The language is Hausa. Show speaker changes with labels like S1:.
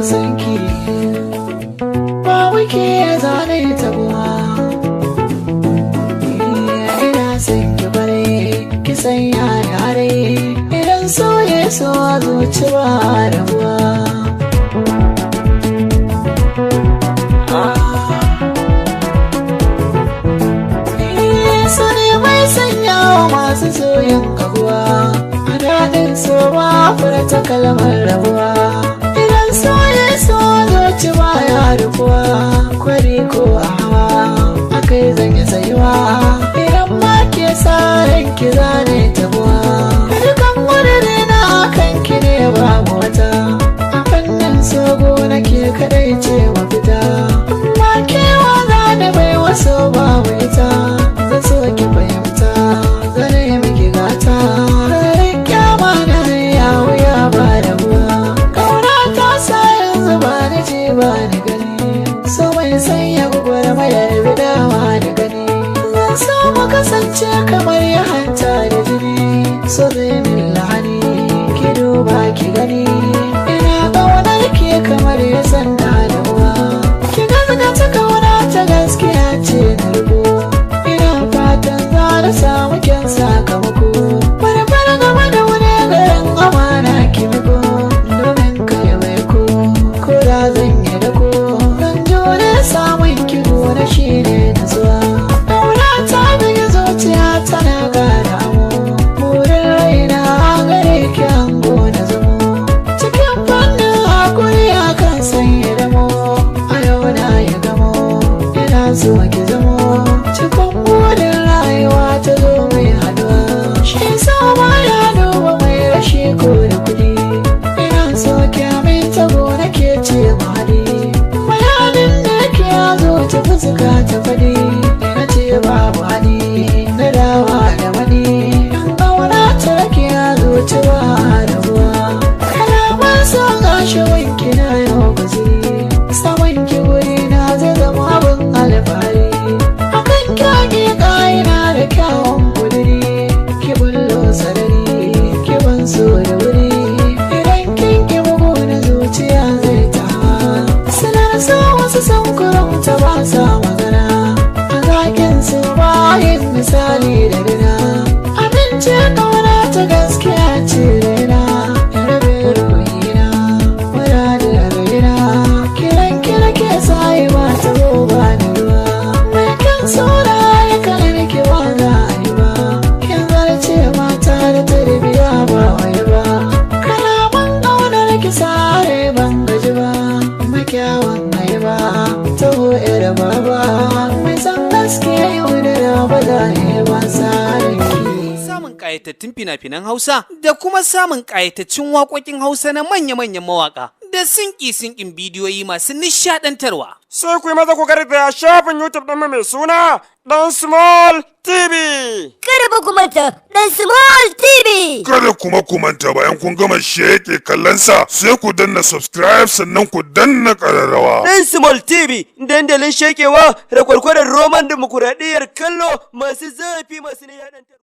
S1: san ki ba wike zane tabuwa ina san ki bare ki san yare idan so ya so zuci ba rabuwa so ne mai sanya masu soyin kaguwa a daɗin so ba furta kalmar rabuwa idan so ya so zuci ba ya rufuwa kwari ko a hawa akai zanye sayuwa idan ma ke sa ranki zane tabuwa dukan wani na kan ki ne babu wata a fannin sogo nake kadai ce mafita amma kewa za da bai waso babu ita zan so ki fahimta zane miki gata kyama na ya wuya ba da ruwa kauna ta sa yanzu ba ni ji ba ni gani so mai sanya gugwar mayar bidawa da gani zan so mu kasance kamar ya hanta da jini so zai min lahani ki duba ki gani ina ƙaunar ki kamar ya sanda da uwa ki gazgata kauna ta gaskiya ce na rubo ina fatan za na samu kyan sakamako farfar gaba da wani garin amana ki miko domin kai mai ko da zan yi da ko zan jure samun ki gona shi ne na zuwa ƙauna ta biyu zuciya tana gara amo burin raina gare ki ango na zamo cikin fannin hakuri akan sanya damo a yau na yi gamo ina so ki zamo cikin burin rayuwa ta zo mai haduwa shi sama ya duba mai rashi ko da kudi ina so ki aminta gona ke ce mahadi bayanin da ke zo ta fuska ta fadi ina ce babu hadi na dawa da mani in ƙauna ta ke zo ci ba rabuwa kalaman so gashi wanki na yau guziri saman ki wuri na zai zama abin alfahari akan kyage ƙa'ina da kyawun kudiri ki bullo sarari ki ban so da wuri idan kin ki bugu na zuciya zai ta sanar so wasu sankuran ta ba sa magana a zakin su bayan misali da rina amince ƙauna ta gaskiya ce raina rabe ruhina muradin raina kiran kira ke sai ba ta roba da ruwa mai kan saura ya kanar ki ba za a yi ba kin zarce mata da tarbiya ba wai ba kalaman ƙaunar ki sare ban gaji ba makyawan mai ba taho ira baba mai san gaske yau da raba da ne ba sare ki
S2: samun ƙayatattun fina-finan Hausa da kuma samun ƙayataccen waƙoƙin Hausa na manya-manyan mawaƙa da sinƙi-sinƙin bidiyoyi masu nishaɗantarwa.
S3: Sai ku yi maza ku garzaya shafin YouTube ɗin mai suna Dan Small TV.
S4: Kada ba ku manta Dan Small TV.
S5: Kada kuma ku manta bayan kun gama sheke kallonsa sai ku danna subscribe sannan ku danna ƙararrawa.
S3: Dan Small TV dandalin shekewa da kwarkwarar roman dimokuraɗiyyar kallo masu zafi masu nishaɗantarwa.